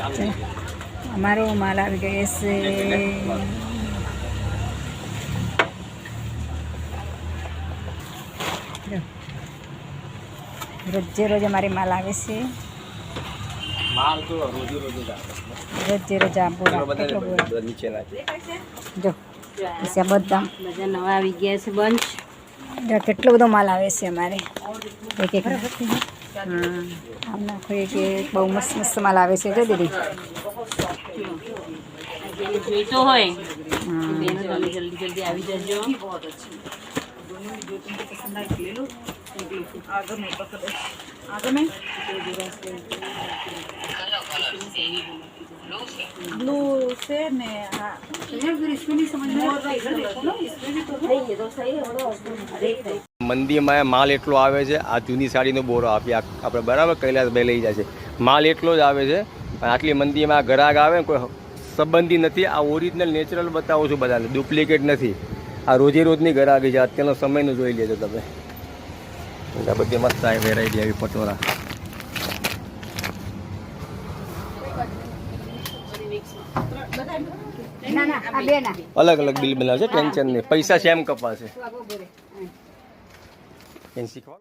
અમારો માલ આવી ગયો છે રોજે રોજ અમારે માલ આવે છે રોજે રોજ આ બોરા કેટલો બોરા જો બધા નવા આવી ગયા છે બંચ કેટલો બધો માલ આવે છે અમારે એક એક આમ નાખો કે બહુ મસ્ત મસ્ત માલ આવે છે જો દીદી જોઈતો હોય તમે જલ્દી જલ્દી આવી જજો ब्लू से ने મંદિરમાં માલ એટલો આવે છે આ જૂની સાડીનો બોરો આપી આપણે બરાબર કૈલાસભાઈ લઈ જાય છે માલ એટલો જ આવે છે પણ આટલી મંદિરમાં આ ગ્રાહક આવે ને કોઈ સંબંધી નથી આ ઓરિજિનલ નેચરલ બતાવું છું બધાને ડુપ્લિકેટ નથી આ રોજે રોજની ગ્રાહકી છે અત્યારનો સમયનું જોઈ લેજો તમે આ બધી મસ્ત આવે વેરાયટી આવી પટોળા અલગ અલગ બિલ બનાવશે ટેન્શન નહીં પૈસા સેમ કપાશે શીખવા